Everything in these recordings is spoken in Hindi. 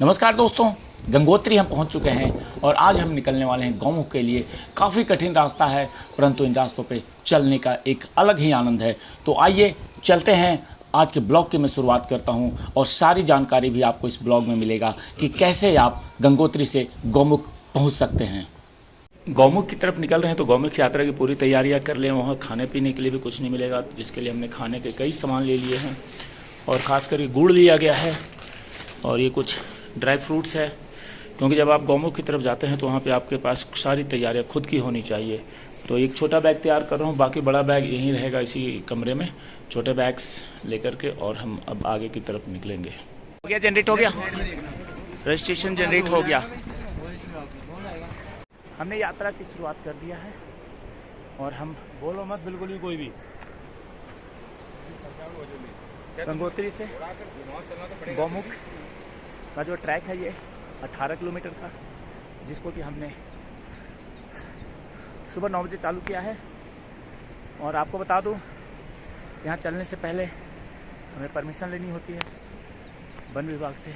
नमस्कार दोस्तों, गंगोत्री हम पहुंच चुके हैं और आज हम निकलने वाले हैं गौमुख के लिए। काफ़ी कठिन रास्ता है, परंतु इन रास्तों पे चलने का एक अलग ही आनंद है। तो आइए चलते हैं। आज के ब्लॉग की मैं शुरुआत करता हूं और सारी जानकारी भी आपको इस ब्लॉग में मिलेगा कि कैसे आप गंगोत्री से गौमुख पहुँच सकते हैं। गौमुख की तरफ निकल रहे हैं तो गौमुख यात्रा की पूरी तैयारियाँ कर लें। वहाँ खाने पीने के लिए भी कुछ नहीं मिलेगा, जिसके लिए हमने खाने के कई सामान ले लिए हैं और ख़ास करके गुड़ लिया गया है और ये कुछ ड्राई फ्रूट्स है, क्योंकि जब आप गौमुख की तरफ जाते हैं तो वहाँ पे आपके पास सारी तैयारियाँ खुद की होनी चाहिए। तो एक छोटा बैग तैयार कर रहा हूँ, बाकी बड़ा बैग यहीं रहेगा इसी कमरे में। छोटे बैग्स लेकर के और हम अब आगे की तरफ निकलेंगे। हो गया, जनरेट हो गया, रजिस्ट्रेशन जनरेट हो गया। हमने यात्रा की शुरुआत कर दिया है और हम बोलो मत बिल्कुल भी कोई भी। गंगोत्री से गौमुख का जो ट्रैक है ये 18 किलोमीटर का, जिसको कि हमने सुबह 9 बजे चालू किया है। और आपको बता दूं, यहाँ चलने से पहले हमें परमिशन लेनी होती है वन विभाग से।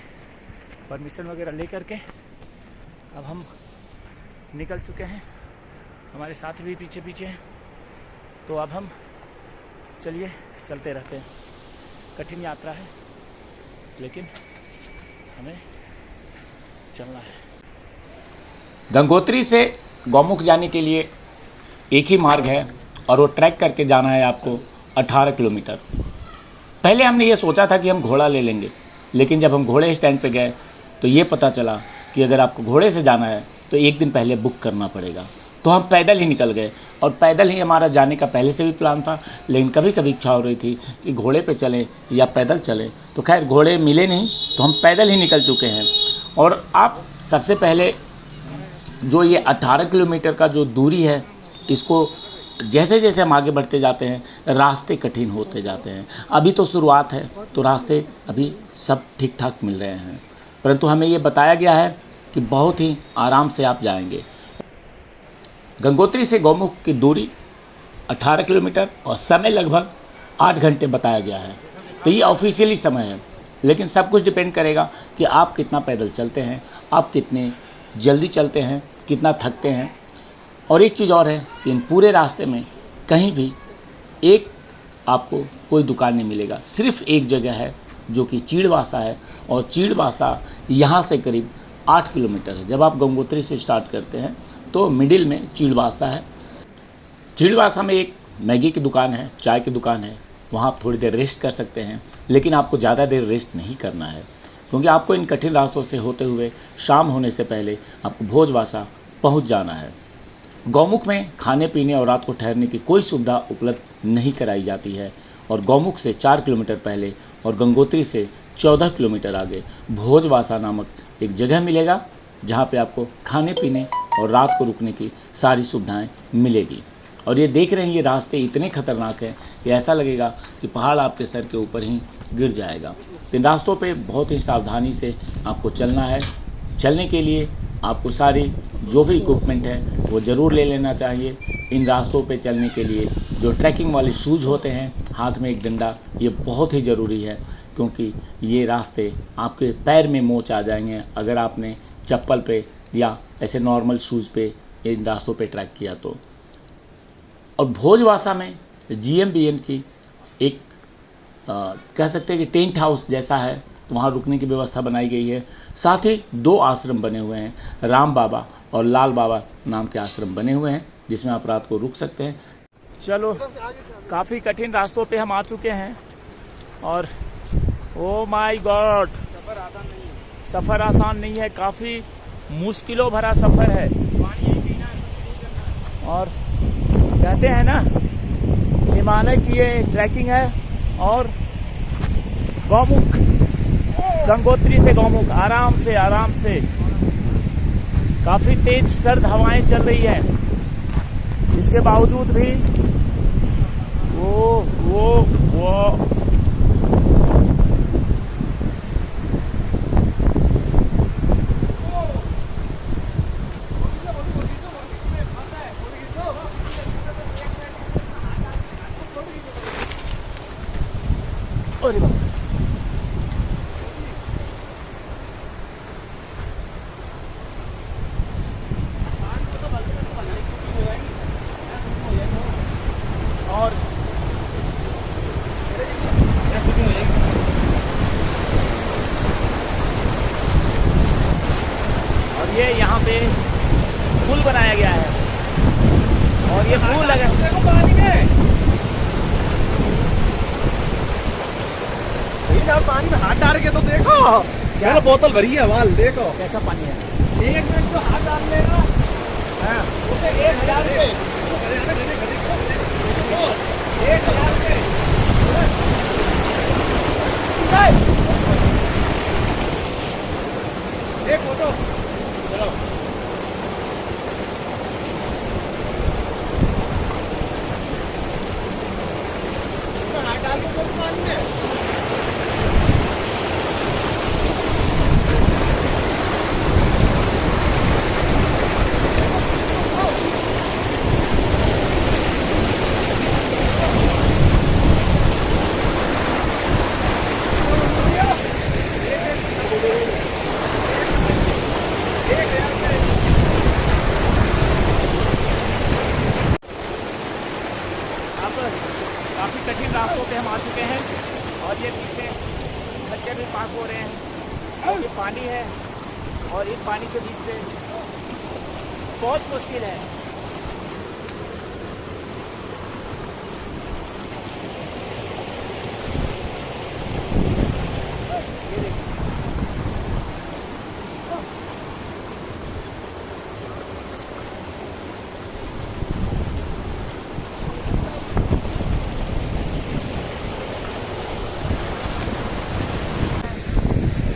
परमिशन वगैरह ले करके अब हम निकल चुके हैं, हमारे साथी भी पीछे पीछे हैं। तो अब हम चलिए चलते रहते हैं। कठिन यात्रा है लेकिन हमें चलना है। गंगोत्री से गौमुख जाने के लिए एक ही मार्ग है और वो ट्रैक करके जाना है आपको 18 किलोमीटर। पहले हमने ये सोचा था कि हम घोड़ा ले लेंगे, लेकिन जब हम घोड़े स्टैंड पे गए तो ये पता चला कि अगर आपको घोड़े से जाना है तो एक दिन पहले बुक करना पड़ेगा। तो हम पैदल ही निकल गए और पैदल ही हमारा जाने का पहले से भी प्लान था, लेकिन कभी कभी इच्छा हो रही थी कि घोड़े पे चलें या पैदल चलें। तो खैर घोड़े मिले नहीं तो हम पैदल ही निकल चुके हैं। और आप सबसे पहले जो ये 18 किलोमीटर का जो दूरी है, इसको जैसे जैसे हम आगे बढ़ते जाते हैं रास्ते कठिन होते जाते हैं। अभी तो शुरुआत है तो रास्ते अभी सब ठीक ठाक मिल रहे हैं, परंतु हमें ये बताया गया है कि बहुत ही आराम से आप जाएंगे। गंगोत्री से गौमुख की दूरी 18 किलोमीटर और समय लगभग 8 घंटे बताया गया है। तो ये ऑफिशियली समय है, लेकिन सब कुछ डिपेंड करेगा कि आप कितना पैदल चलते हैं, आप कितने जल्दी चलते हैं, कितना थकते हैं। और एक चीज़ और है कि इन पूरे रास्ते में कहीं भी एक आपको कोई दुकान नहीं मिलेगा। सिर्फ एक जगह है जो कि चीड़वासा है, और चीड़वासा यहाँ से करीब 8 किलोमीटर है। जब आप गंगोत्री से स्टार्ट करते हैं तो मिडिल में चीड़वासा है। चीड़वासा में एक मैगी की दुकान है, चाय की दुकान है, वहाँ आप थोड़ी देर रेस्ट कर सकते हैं, लेकिन आपको ज़्यादा देर रेस्ट नहीं करना है, क्योंकि आपको इन कठिन रास्तों से होते हुए शाम होने से पहले आपको भोजवासा पहुँच जाना है। गौमुख में खाने पीने और रात को ठहरने की कोई सुविधा उपलब्ध नहीं कराई जाती है। और गौमुख से 4 किलोमीटर पहले और गंगोत्री से 14 किलोमीटर आगे भोजवासा नामक एक जगह मिलेगा, जहाँ पे आपको खाने पीने और रात को रुकने की सारी सुविधाएं मिलेगी। और ये देख रहे हैं, ये रास्ते इतने खतरनाक हैं कि ऐसा लगेगा कि पहाड़ आपके सर के ऊपर ही गिर जाएगा। इन रास्तों पे बहुत ही सावधानी से आपको चलना है। चलने के लिए आपको सारी जो भी इक्विपमेंट है वो ज़रूर ले लेना चाहिए। इन रास्तों पे चलने के लिए जो ट्रैकिंग वाले शूज़ होते हैं, हाथ में एक डंडा, ये बहुत ही ज़रूरी है, क्योंकि ये रास्ते आपके पैर में मोच आ जाएंगे अगर आपने चप्पल पे या ऐसे नॉर्मल शूज़ पे इन रास्तों पे ट्रैक किया तो। और भोजवासा में GMBN की एक कह सकते हैं कि टेंट हाउस जैसा है, वहाँ रुकने की व्यवस्था बनाई गई है। साथ ही 2 आश्रम बने हुए हैं, राम बाबा और लाल बाबा नाम के आश्रम बने हुए हैं, जिसमें आप रात को रुक सकते हैं। चलो, काफ़ी कठिन रास्तों पे हम आ चुके हैं और ओ माय गॉड, सफ़र आसान नहीं है, काफ़ी मुश्किलों भरा सफ़र है। और कहते हैं ना, हिमालय की ये ट्रैकिंग है। और गौमुख, गंगोत्री से गौमुख आराम से काफ़ी तेज सर्द हवाएं चल रही है, इसके बावजूद भी वो ये यहाँ पे पुल बनाया गया है और ये पुल लगा पानी में पानी में हाथ डाल के तो देखो, क्या बोतल भरी है वाल, देखो कैसा पानी है। 1 मिनट तो हाथ डाल लेगा, हाँ उसे 1000 रुपये, 1000 रुपये। एक फोटो चलो, हाथ डाल के पानी में काफ़ी कठिन रास्तों पे हम आ चुके हैं और ये पीछे खड्डे भी पास हो रहे हैं और ये पानी है और इन पानी के बीच से बहुत मुश्किल है। ये देखिए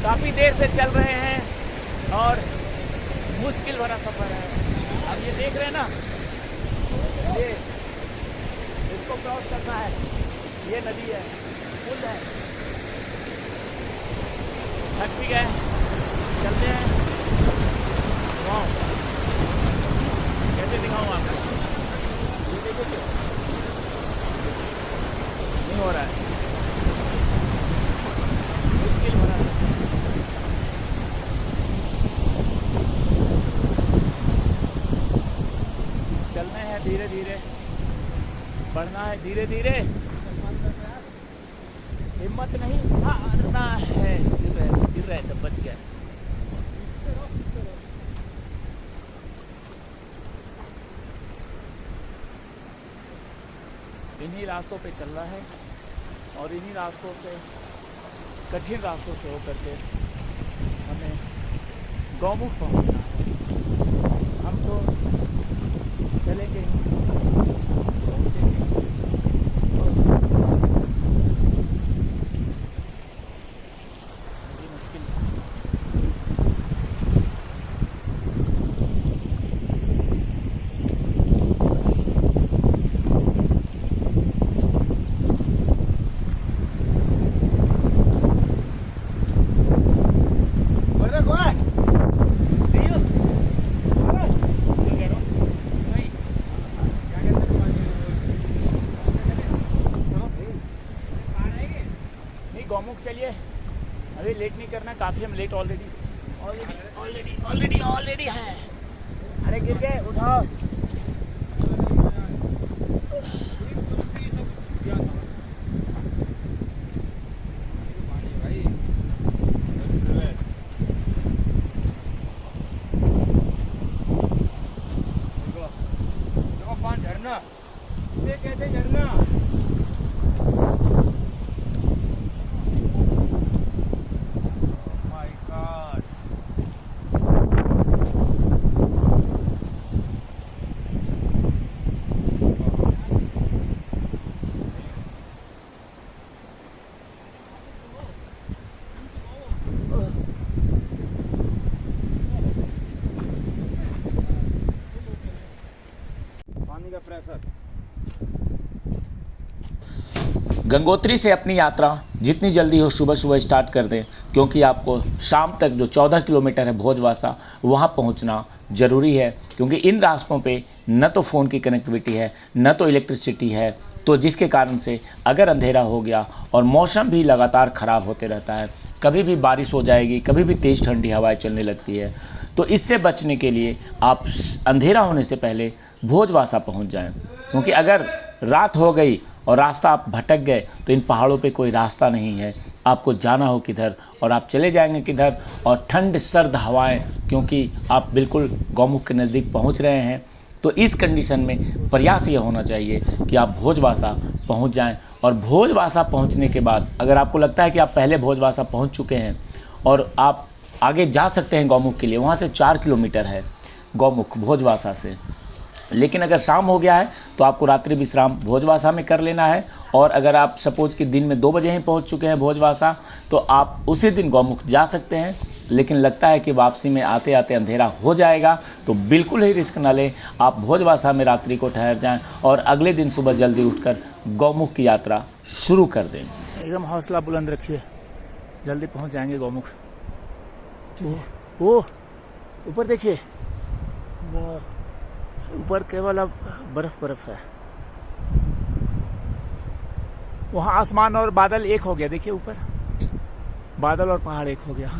काफ़ी देर से चल रहे हैं और मुश्किल भरा सफ़र है। अब ये देख रहे हैं ना, ये इसको क्रॉस करना है, ये नदी है, पुल है। थक भी गए, चलते हैं। वाह, कैसे दिखाऊँ आपको, ये देखो क्यों नहीं हो रहा है, मुश्किल भरा सफ़र। चलना है धीरे धीरे, बढ़ना है धीरे धीरे, हिम्मत नहीं हारना है। गिर रहे तो बच गया। इन्हीं रास्तों पे चल रहा है और इन्हीं रास्तों से, कठिन रास्तों से होकर के हमें गौमुख पहुंचना है। हम तो चलेंगे ही, पहुँचेंगे। ये मुश्किल है। गौमुख चलिए, अभी लेट नहीं करना, काफ़ी हम लेट ऑलरेडी हैं। अरे गिर गए, उठाओ। झरना, इसे कहते झरना। गंगोत्री से अपनी यात्रा जितनी जल्दी हो सुबह सुबह स्टार्ट कर दें, क्योंकि आपको शाम तक जो 14 किलोमीटर है भोजवासा, वहाँ पहुँचना ज़रूरी है। क्योंकि इन रास्तों पे न तो फ़ोन की कनेक्टिविटी है, न तो इलेक्ट्रिसिटी है, तो जिसके कारण से अगर अंधेरा हो गया और मौसम भी लगातार ख़राब होते रहता है, कभी भी बारिश हो जाएगी, कभी भी तेज़ ठंडी हवाएं चलने लगती है, तो इससे बचने के लिए आप अंधेरा होने से पहले भोजवासा पहुँच जाएँ। क्योंकि अगर रात हो गई और रास्ता आप भटक गए तो इन पहाड़ों पे कोई रास्ता नहीं है, आपको जाना हो किधर और आप चले जाएंगे किधर, और ठंड सर्द हवाएं, क्योंकि आप बिल्कुल गौमुख के नज़दीक पहुंच रहे हैं, तो इस कंडीशन में प्रयास ये होना चाहिए कि आप भोजवासा पहुंच जाएं। और भोजवासा पहुंचने के बाद अगर आपको लगता है कि आप पहले भोजवासा पहुंच चुके हैं और आप आगे जा सकते हैं गौमुख के लिए, वहाँ से 4 किलोमीटर है गौमुख भोजवासा से, लेकिन अगर शाम हो गया है तो आपको रात्रि विश्राम भोजवासा में कर लेना है। और अगर आप सपोज कि दिन में 2 बजे ही पहुंच चुके हैं भोजवासा, तो आप उसी दिन गौमुख जा सकते हैं, लेकिन लगता है कि वापसी में आते आते अंधेरा हो जाएगा, तो बिल्कुल ही रिस्क न लें। आप भोजवासा में रात्रि को ठहर जाएं और अगले दिन सुबह जल्दी उठकर गौमुख की यात्रा शुरू कर दें। एकदम हौसला बुलंद रखिए, जल्दी पहुंच जाएंगे गौमुख। वो ऊपर देखिए, ऊपर केवल अब बर्फ है। वहाँ आसमान और बादल एक हो गया, देखिए ऊपर बादल और पहाड़ एक हो गया।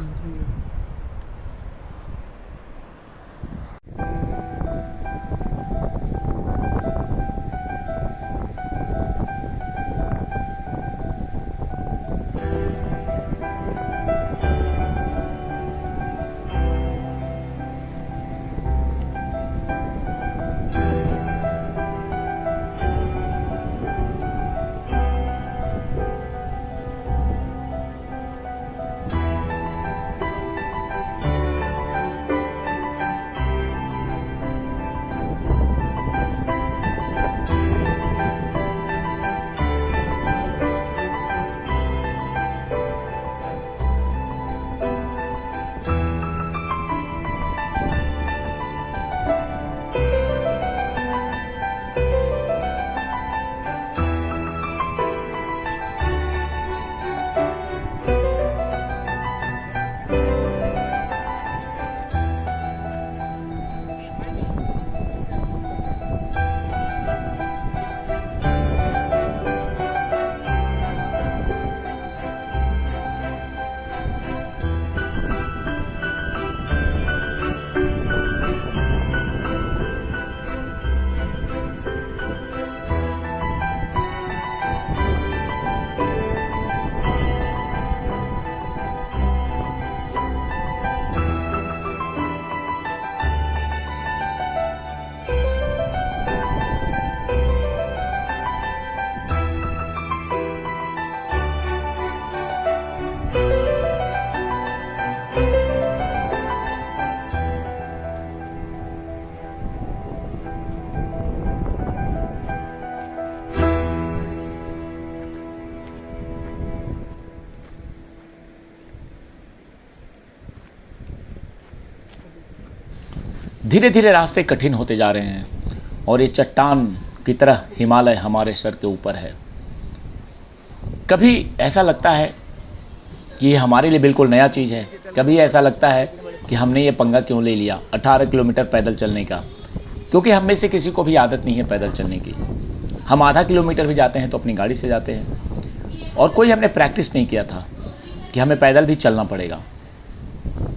धीरे धीरे रास्ते कठिन होते जा रहे हैं और ये चट्टान की तरह हिमालय हमारे सर के ऊपर है। कभी ऐसा लगता है कि ये हमारे लिए बिल्कुल नया चीज़ है, कभी ऐसा लगता है कि हमने ये पंगा क्यों ले लिया 18 किलोमीटर पैदल चलने का, क्योंकि हम में से किसी को भी आदत नहीं है पैदल चलने की। हम आधा किलोमीटर भी जाते हैं तो अपनी गाड़ी से जाते हैं, और कोई हमने प्रैक्टिस नहीं किया था कि हमें पैदल भी चलना पड़ेगा।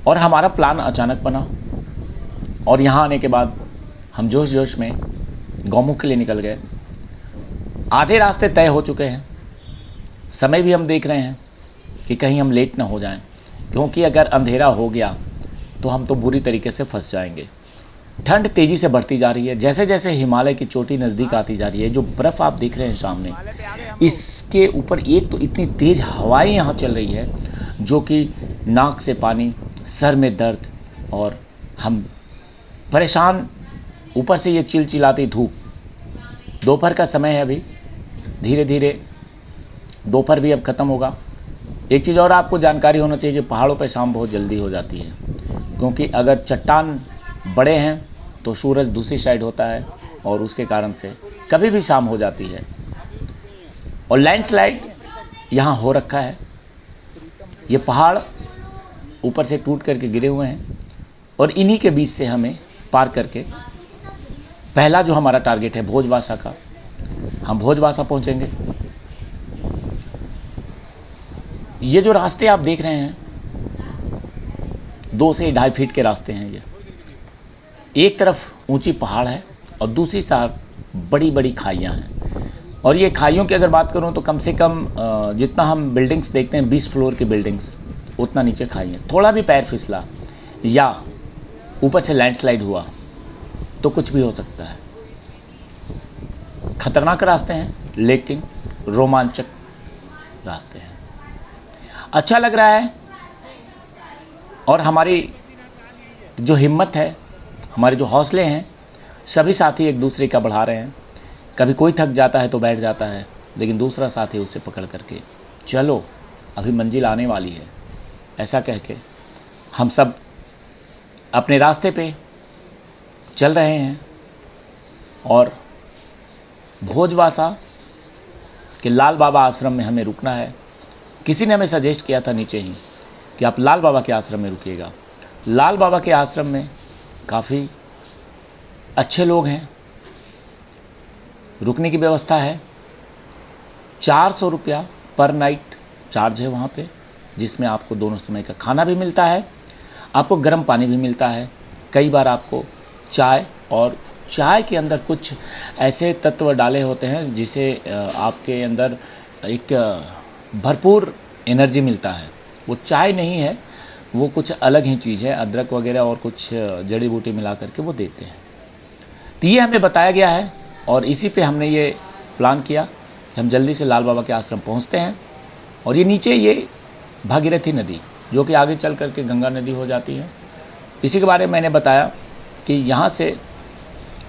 और हमारा प्लान अचानक बना और यहाँ आने के बाद हम जोश जोश में गौमुख के लिए निकल गए। आधे रास्ते तय हो चुके हैं, समय भी हम देख रहे हैं कि कहीं हम लेट ना हो जाएं, क्योंकि अगर अंधेरा हो गया तो हम तो बुरी तरीके से फंस जाएंगे। ठंड तेज़ी से बढ़ती जा रही है, जैसे जैसे हिमालय की चोटी नज़दीक आती जा रही है। जो बर्फ़ आप देख रहे हैं सामने, इसके ऊपर एक तो इतनी तेज़ हवाएं यहाँ चल रही है जो कि नाक से पानी, सर में दर्द, और हम परेशान, ऊपर से ये चिलचिलाती धूप। दोपहर का समय है, अभी धीरे धीरे दोपहर भी अब ख़त्म होगा। एक चीज़ और आपको जानकारी होना चाहिए कि पहाड़ों पर शाम बहुत जल्दी हो जाती है, क्योंकि अगर चट्टान बड़े हैं तो सूरज दूसरी साइड होता है और उसके कारण से कभी भी शाम हो जाती है। और लैंडस्लाइड यहाँ हो रखा है, ये पहाड़ ऊपर से टूट करके गिरे हुए हैं और इन्हीं के बीच से हमें पार करके पहला जो हमारा टारगेट है भोजवासा का, हम भोजवासा पहुँचेंगे। ये जो रास्ते आप देख रहे हैं 2 से 2.5 फीट के रास्ते हैं। ये एक तरफ ऊंची पहाड़ है और दूसरी तरफ बड़ी बड़ी खाइयाँ हैं, और ये खाइयों की अगर बात करूँ तो कम से कम जितना हम बिल्डिंग्स देखते हैं 20 फ्लोर की बिल्डिंग्स, उतना नीचे खाई है। थोड़ा भी पैर फिसला या ऊपर से लैंडस्लाइड हुआ तो कुछ भी हो सकता है। खतरनाक रास्ते हैं लेकिन रोमांचक रास्ते हैं। अच्छा लग रहा है और हमारी जो हिम्मत है, हमारे जो हौसले हैं, सभी साथी एक दूसरे का बढ़ा रहे हैं। कभी कोई थक जाता है तो बैठ जाता है, लेकिन दूसरा साथी उसे पकड़ करके चलो अभी मंजिल आने वाली है, ऐसा कह के हम सब अपने रास्ते पे चल रहे हैं। और भोजवासा के लाल बाबा आश्रम में हमें रुकना है। किसी ने हमें सजेस्ट किया था नीचे ही कि आप लाल बाबा के आश्रम में रुकिएगा। लाल बाबा के आश्रम में काफ़ी अच्छे लोग हैं, रुकने की व्यवस्था है। 400 रुपया पर नाइट चार्ज है वहाँ पे, जिसमें आपको दोनों समय का खाना भी मिलता है, आपको गर्म पानी भी मिलता है, कई बार आपको चाय, और चाय के अंदर कुछ ऐसे तत्व डाले होते हैं जिसे आपके अंदर एक भरपूर एनर्जी मिलता है। वो चाय नहीं है, वो कुछ अलग ही चीज़ है, अदरक वगैरह और कुछ जड़ी बूटी मिला करके वो देते हैं। तो ये हमें बताया गया है और इसी पे हमने ये प्लान किया कि हम जल्दी से लाल बाबा के आश्रम पहुंचते हैं। और ये नीचे ये भागीरथी नदी जो कि आगे चल करके गंगा नदी हो जाती है, इसी के बारे में मैंने बताया कि यहाँ से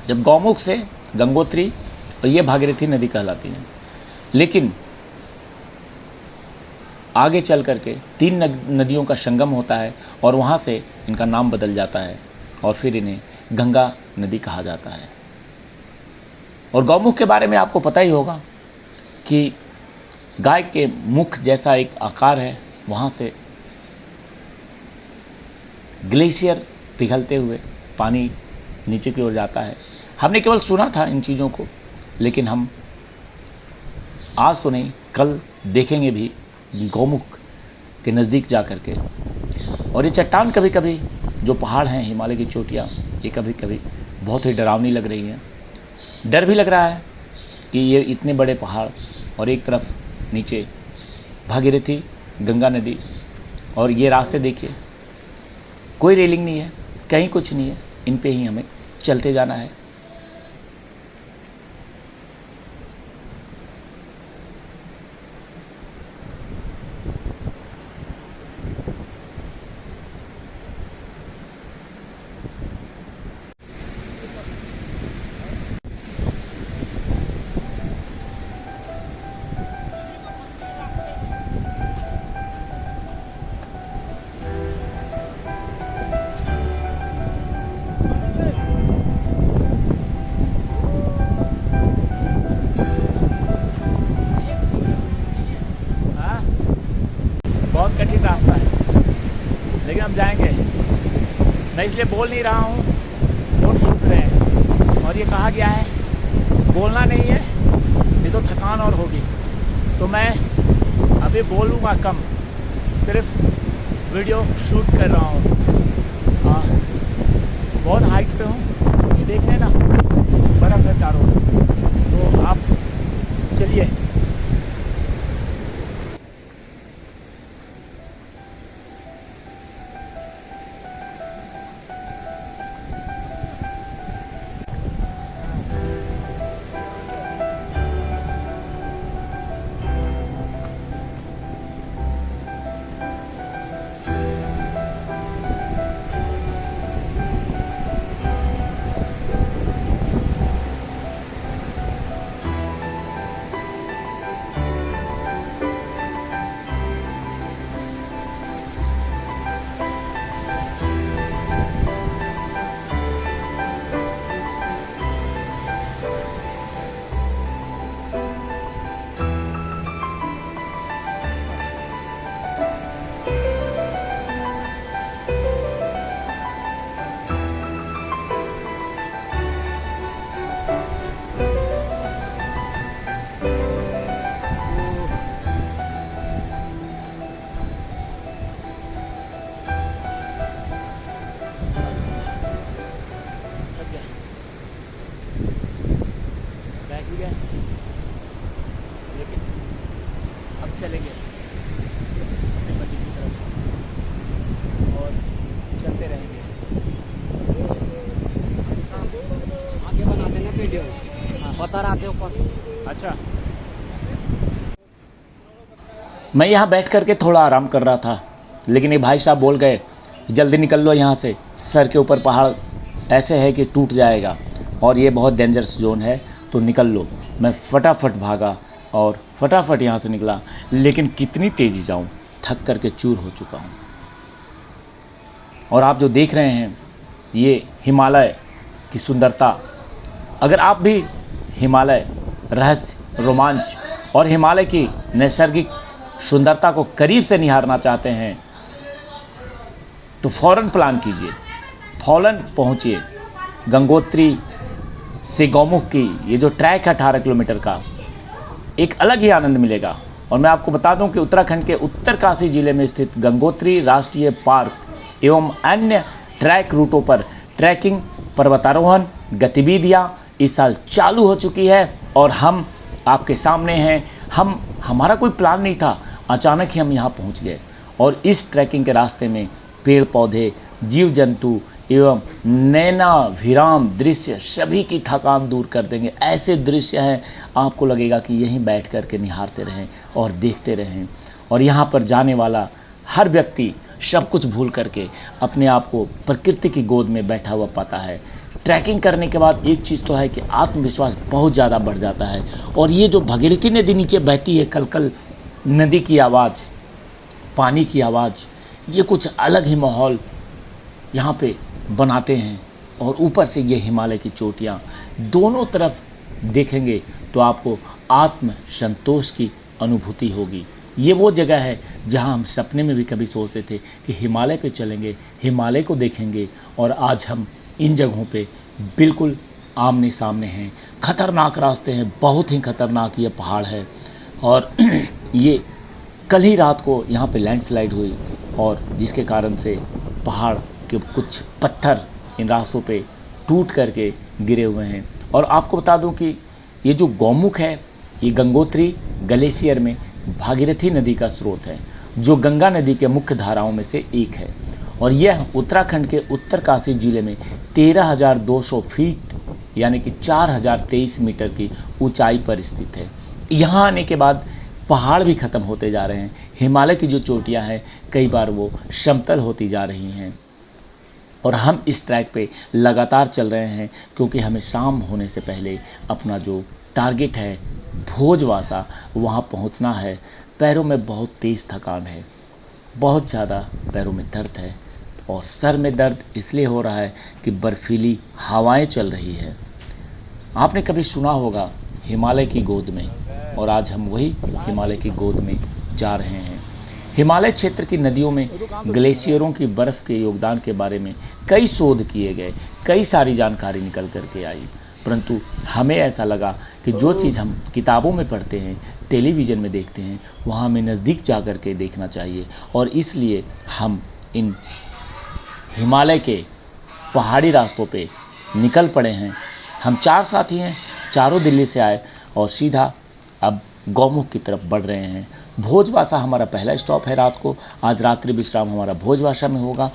जब गौमुख से गंगोत्री और ये भागीरथी नदी कहलाती है, लेकिन आगे चल करके 3 नदियों का संगम होता है और वहाँ से इनका नाम बदल जाता है और फिर इन्हें गंगा नदी कहा जाता है। और गौमुख के बारे में आपको पता ही होगा कि गाय के मुख जैसा एक आकार है, वहाँ से ग्लेशियर पिघलते हुए पानी नीचे की ओर जाता है। हमने केवल सुना था इन चीज़ों को, लेकिन हम आज तो नहीं कल देखेंगे भी गौमुख के नज़दीक जा कर के। और ये चट्टान कभी कभी जो पहाड़ हैं, हिमालय की चोटियाँ, ये कभी कभी बहुत ही डरावनी लग रही हैं। डर भी लग रहा है कि ये इतने बड़े पहाड़ और एक तरफ नीचे भागीरथी गंगा नदी, और ये रास्ते देखिए, कोई रेलिंग नहीं है, कहीं कुछ नहीं है, इन पे ही हमें चलते जाना है। बहुत कठिन रास्ता है, लेकिन हम जाएंगे। मैं इसलिए बोल नहीं रहा हूँ, फोन सूख रहे हैं। और ये कहा गया है बोलना नहीं है, नहीं तो थकान और होगी। तो मैं अभी बोलूँगा कम, सिर्फ वीडियो शूट कर रहा हूँ। बहुत हाइट पे हूँ, ये देख रहे हैं ना, बर्फ़ है चारों ओर। तो आप चलिए। अच्छा, मैं यहाँ बैठ करके थोड़ा आराम कर रहा था, लेकिन ये भाई साहब बोल गए जल्दी निकल लो यहाँ से, सर के ऊपर पहाड़ ऐसे है कि टूट जाएगा और ये बहुत डेंजरस जोन है, तो निकल लो। मैं फटाफट भागा और फटाफट यहाँ से निकला, लेकिन कितनी तेज़ी जाऊँ, थक करके चूर हो चुका हूँ। और आप जो देख रहे हैं ये हिमालय की सुंदरता, अगर आप भी हिमालय रहस्य, रोमांच और हिमालय की नैसर्गिक सुंदरता को करीब से निहारना चाहते हैं तो फ़ौरन प्लान कीजिए, फ़ौरन पहुँचिए। गंगोत्री से गौमुख की ये जो ट्रैक है 18 किलोमीटर का, एक अलग ही आनंद मिलेगा। और मैं आपको बता दूं कि उत्तराखंड के उत्तरकाशी जिले में स्थित गंगोत्री राष्ट्रीय पार्क एवं अन्य ट्रैक रूटों पर ट्रैकिंग, पर्वतारोहण गतिविधियां इस साल चालू हो चुकी है और हम आपके सामने हैं। हमारा कोई प्लान नहीं था, अचानक ही हम यहाँ पहुँच गए और इस ट्रैकिंग के रास्ते में पेड़ पौधे, जीव जंतु एवं नैनाभिराम दृश्य सभी की थकान दूर कर देंगे। ऐसे दृश्य हैं, आपको लगेगा कि यहीं बैठ कर के निहारते रहें और देखते रहें। और यहाँ पर जाने वाला हर व्यक्ति सब कुछ भूल करके अपने आप को प्रकृति की गोद में बैठा हुआ पाता है। ट्रैकिंग करने के बाद एक चीज़ तो है कि आत्मविश्वास बहुत ज़्यादा बढ़ जाता है। और ये जो भगीरथी नदी नीचे बहती है, कलकल नदी की आवाज़, पानी की आवाज़, ये कुछ अलग ही माहौल यहाँ पे बनाते हैं। और ऊपर से ये हिमालय की चोटियाँ, दोनों तरफ देखेंगे तो आपको आत्म संतोष की अनुभूति होगी। ये वो जगह है जहाँ हम सपने में भी कभी सोचते थे कि हिमालय पे चलेंगे, हिमालय को देखेंगे, और आज हम इन जगहों पे बिल्कुल आमने सामने हैं। खतरनाक रास्ते हैं, बहुत ही खतरनाक ये पहाड़ है। और ये कल ही रात को यहाँ पे लैंडस्लाइड हुई और जिसके कारण से पहाड़ के कुछ पत्थर इन रास्तों पे टूट करके गिरे हुए हैं। और आपको बता दूं कि ये जो गौमुख है, ये गंगोत्री ग्लेशियर में भागीरथी नदी का स्रोत है, जो गंगा नदी के मुख्य धाराओं में से एक है। और यह उत्तराखंड के उत्तरकाशी जिले में 13,200 फीट यानी कि 4,023 मीटर की ऊंचाई पर स्थित है। यहाँ आने के बाद पहाड़ भी ख़त्म होते जा रहे हैं। हिमालय की जो चोटियाँ हैं कई बार वो समतल होती जा रही हैं। और हम इस ट्रैक पे लगातार चल रहे हैं क्योंकि हमें शाम होने से पहले अपना जो टारगेट है भोजवासा, वहाँ पहुँचना है। पैरों में बहुत तेज़ थकान है, बहुत ज़्यादा पैरों में दर्द है और सर में दर्द इसलिए हो रहा है कि बर्फीली हवाएं चल रही है। आपने कभी सुना होगा हिमालय की गोद में, और आज हम वही हिमालय की गोद में जा रहे हैं। हिमालय क्षेत्र की नदियों में ग्लेशियरों की बर्फ़ के योगदान के बारे में कई शोध किए गए, कई सारी जानकारी निकल कर के आई, परंतु हमें ऐसा लगा कि जो चीज़ हम किताबों में पढ़ते हैं, टेलीविज़न में देखते हैं, वहाँ हमें नज़दीक जा कर के देखना चाहिए। और इसलिए हम इन हिमालय के पहाड़ी रास्तों पे निकल पड़े हैं। हम 4 साथी हैं, चारों दिल्ली से आए और सीधा अब गौमुख की तरफ बढ़ रहे हैं। भोजवासा हमारा पहला स्टॉप है रात को। आज रात्रि विश्राम हमारा भोजवासा में होगा।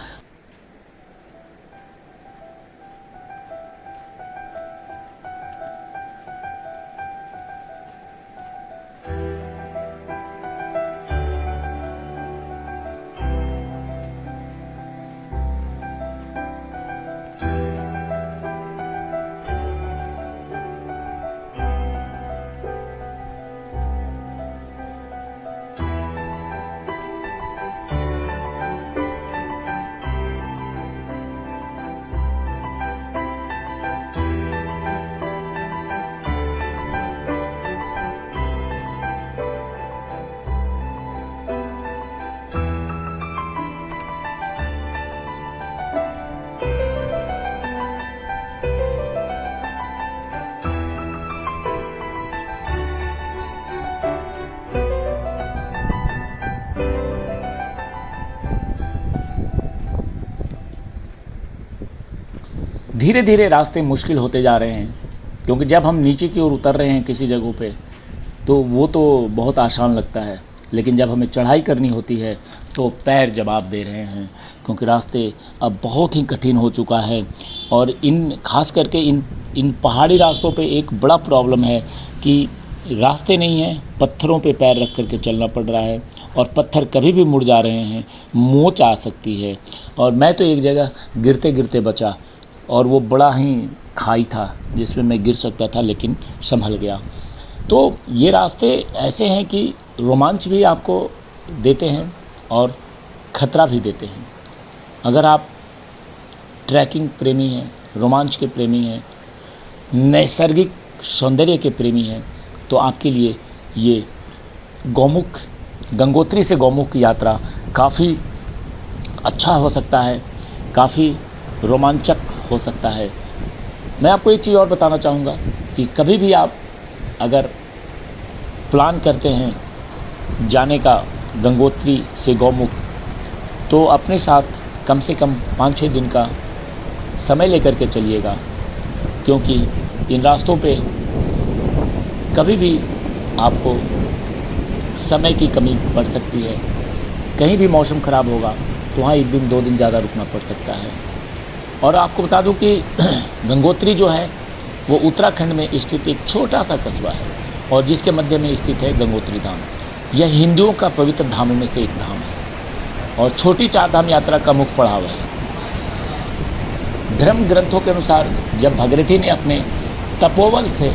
धीरे धीरे रास्ते मुश्किल होते जा रहे हैं क्योंकि जब हम नीचे की ओर उतर रहे हैं किसी जगहों पे तो वो तो बहुत आसान लगता है, लेकिन जब हमें चढ़ाई करनी होती है तो पैर जवाब दे रहे हैं क्योंकि रास्ते अब बहुत ही कठिन हो चुका है। और खास करके इन पहाड़ी रास्तों पे एक बड़ा प्रॉब्लम है कि रास्ते नहीं हैं, पत्थरों पे पैर रख करके चलना पड़ रहा है और पत्थर कभी भी मुड़ जा रहे हैं, मोच आ सकती है। और मैं तो एक जगह गिरते गिरते बचा और वो बड़ा ही खाई था जिसमें मैं गिर सकता था, लेकिन संभल गया। तो ये रास्ते ऐसे हैं कि रोमांच भी आपको देते हैं और ख़तरा भी देते हैं। अगर आप ट्रैकिंग प्रेमी हैं, रोमांच के प्रेमी हैं, नैसर्गिक सौंदर्य के प्रेमी हैं, तो आपके लिए ये गौमुख, गंगोत्री से गौमुख की यात्रा काफ़ी अच्छा हो सकता है, काफ़ी रोमांचक हो सकता है। मैं आपको एक चीज़ और बताना चाहूँगा कि कभी भी आप अगर प्लान करते हैं जाने का गंगोत्री से गौमुख, तो अपने साथ कम से कम 5-6 दिन का समय लेकर के चलिएगा, क्योंकि इन रास्तों पे कभी भी आपको समय की कमी पड़ सकती है। कहीं भी मौसम ख़राब होगा तो वहाँ 1 दिन 2 दिन ज़्यादा रुकना पड़ सकता है। और आपको बता दूं कि गंगोत्री जो है वो उत्तराखंड में स्थित एक छोटा सा कस्बा है और जिसके मध्य में स्थित है गंगोत्री धाम। यह हिंदुओं का पवित्र धामों में से एक धाम है और छोटी 4 धाम यात्रा का मुख्य पड़ाव है। धर्म ग्रंथों के अनुसार जब भगीरथी ने अपने तपोवन से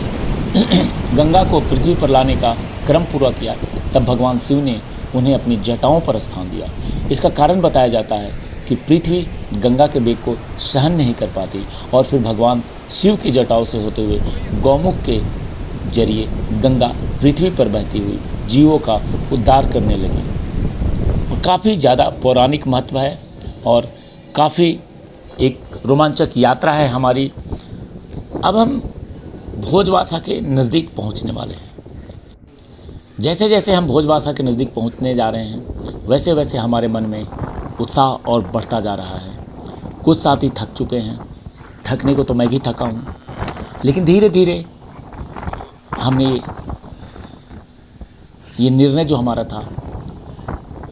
गंगा को पृथ्वी पर लाने का क्रम पूरा किया, तब भगवान शिव ने उन्हें अपनी जटाओं पर स्थान दिया। इसका कारण बताया जाता है कि पृथ्वी गंगा के वेग को सहन नहीं कर पाती और फिर भगवान शिव की जटाओं से होते हुए गौमुख के जरिए गंगा पृथ्वी पर बहती हुई जीवों का उद्धार करने लगी। काफ़ी ज़्यादा पौराणिक महत्व है और काफ़ी एक रोमांचक यात्रा है हमारी। अब हम भोजवासा के नज़दीक पहुंचने वाले हैं। जैसे जैसे हम भोजवासा के नज़दीक पहुंचने जा रहे हैं, वैसे वैसे हमारे मन में उत्साह और बढ़ता जा रहा है। कुछ साथी थक चुके हैं, थकने को तो मैं भी थका हूँ, लेकिन धीरे धीरे हमने ये निर्णय जो हमारा था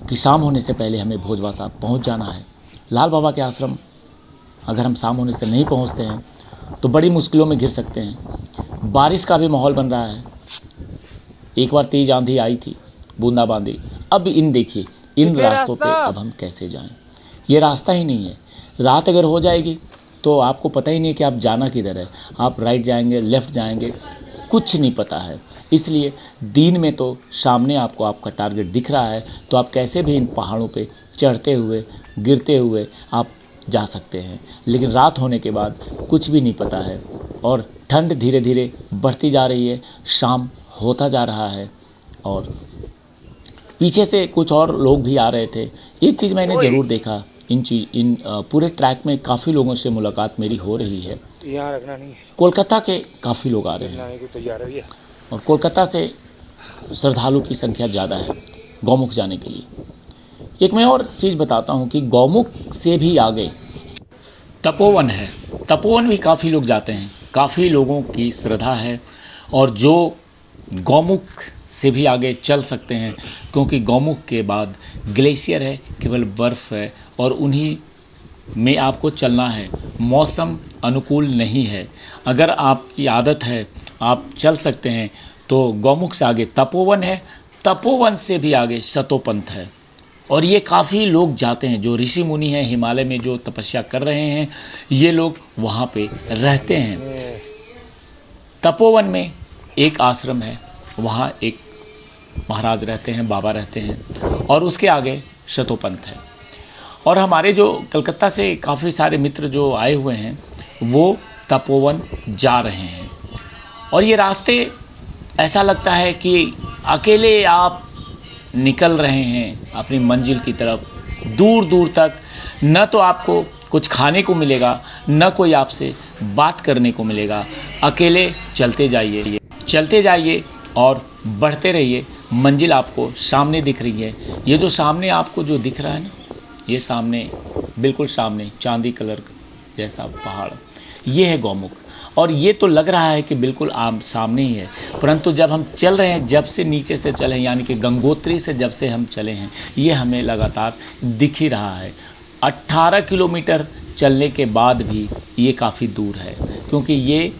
कि शाम होने से पहले हमें भोजवासा पहुँच जाना है। लाल बाबा के आश्रम अगर हम शाम होने से नहीं पहुँचते हैं तो बड़ी मुश्किलों में घिर सकते हैं। बारिश का भी माहौल बन रहा है। एक बार तेज आंधी आई थी, बूंदाबांदी। अब देखिए इन रास्तों पे अब हम कैसे जाएं? ये रास्ता ही नहीं है। रात अगर हो जाएगी तो आपको पता ही नहीं कि आप जाना किधर है। आप राइट जाएंगे, लेफ़्ट जाएंगे, कुछ नहीं पता है। इसलिए दिन में तो सामने आपको आपका टारगेट दिख रहा है, तो आप कैसे भी इन पहाड़ों पे चढ़ते हुए, गिरते हुए आप जा सकते हैं। लेकिन रात होने के बाद कुछ भी नहीं पता है और ठंड धीरे धीरे बढ़ती जा रही है, शाम होता जा रहा है और पीछे से कुछ और लोग भी आ रहे थे। एक चीज़ मैंने ज़रूर देखा, इन पूरे ट्रैक में काफ़ी लोगों से मुलाकात मेरी हो रही है। यहाँ रखना नहीं है। कोलकाता के काफ़ी लोग आ रहे हैं और कोलकाता से श्रद्धालु की संख्या ज़्यादा है गौमुख जाने के लिए। एक मैं और चीज़ बताता हूँ कि गौमुख से भी आगे तपोवन है। तपोवन भी काफ़ी लोग जाते हैं, काफ़ी लोगों की श्रद्धा है और जो गौमुख से भी आगे चल सकते हैं, क्योंकि गौमुख के बाद ग्लेशियर है, केवल बर्फ़ है और उन्हीं में आपको चलना है। मौसम अनुकूल नहीं है। अगर आपकी आदत है आप चल सकते हैं तो गौमुख से आगे तपोवन है, तपोवन से भी आगे शतोपंथ है और ये काफ़ी लोग जाते हैं। जो ऋषि मुनि हैं हिमालय में जो तपस्या कर रहे हैं, ये लोग वहाँ पे रहते हैं। तपोवन में एक आश्रम है, वहाँ एक महाराज रहते हैं, बाबा रहते हैं और उसके आगे शतोपंथ है। और हमारे जो कलकत्ता से काफ़ी सारे मित्र जो आए हुए हैं वो तपोवन जा रहे हैं और ये रास्ते ऐसा लगता है कि अकेले आप निकल रहे हैं अपनी मंजिल की तरफ। दूर दूर तक न तो आपको कुछ खाने को मिलेगा, न कोई आपसे बात करने को मिलेगा। अकेले चलते जाइए और बढ़ते रहिए। मंजिल आपको सामने दिख रही है। ये जो सामने आपको जो दिख रहा है ना, ये सामने, बिल्कुल सामने चांदी कलर जैसा पहाड़, ये है गौमुख। और ये तो लग रहा है कि बिल्कुल आम सामने ही है, परंतु जब हम चल रहे हैं, जब से नीचे से चले, यानी कि गंगोत्री से जब से हम चले हैं, ये हमें लगातार दिख ही रहा है। 18 किलोमीटर चलने के बाद भी ये काफ़ी दूर है, क्योंकि ये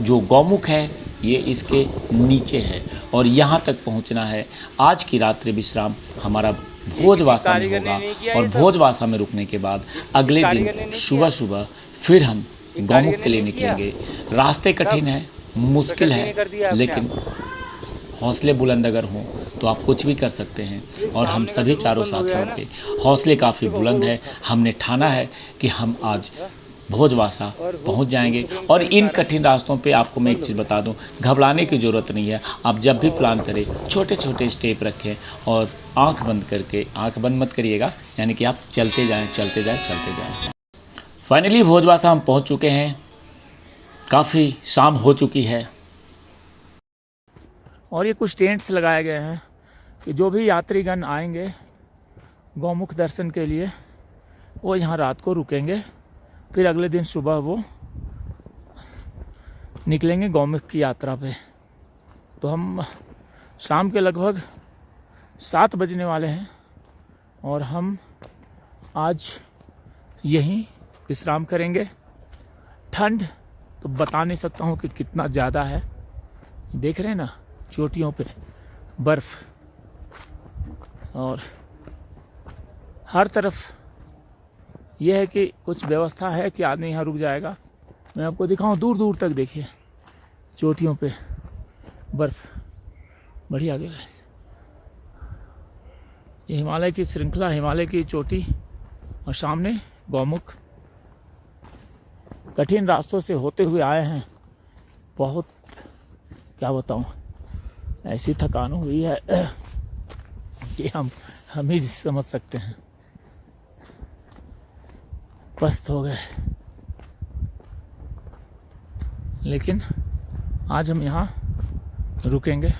जो गौमुख है ये इसके नीचे है और यहाँ तक पहुँचना है। आज की रात्रि विश्राम हमारा भोजवासा में होगा और भोजवासा में रुकने के बाद अगले दिन सुबह सुबह फिर हम गौमुख के लिए निकलेंगे। रास्ते कठिन है, मुश्किल है, लेकिन हौसले बुलंद अगर हों तो आप कुछ भी कर सकते हैं और हम सभी चारों साथियों के हौसले काफ़ी बुलंद है। हमने ठाना है कि हम आज भोजवासा पहुंच जाएंगे। और इन कठिन रास्तों पे आपको मैं एक चीज़ बता दूं, घबराने की ज़रूरत नहीं है। आप जब भी प्लान करें छोटे छोटे स्टेप रखें और आंख बंद करके, आंख बंद मत करिएगा, यानी कि आप चलते जाएं चलते जाएं चलते जाएं। फाइनली भोजवासा हम पहुंच चुके हैं। काफ़ी शाम हो चुकी है और ये कुछ टेंट्स लगाए गए हैं कि जो भी यात्रीगण आएंगे गौमुख दर्शन के लिए वो यहाँ रात को रुकेंगे, फिर अगले दिन सुबह वो निकलेंगे गौमुख की यात्रा पे। तो हम शाम के लगभग 7 बजने वाले हैं और हम आज यहीं विश्राम करेंगे। ठंड तो बता नहीं सकता हूँ कि कितना ज़्यादा है। देख रहे हैं ना चोटियों पे बर्फ़, और हर तरफ यह है कि कुछ व्यवस्था है कि आदमी यहाँ रुक जाएगा। मैं आपको दिखाऊं, दूर दूर तक देखिए चोटियों पे बर्फ़। बढ़िया आगे ये हिमालय की श्रृंखला, हिमालय की चोटी और सामने गौमुख। कठिन रास्तों से होते हुए आए हैं, बहुत क्या बताऊं, ऐसी थकान हुई है कि हम ही समझ सकते हैं। पस्त हो गए, लेकिन आज हम यहाँ रुकेंगे।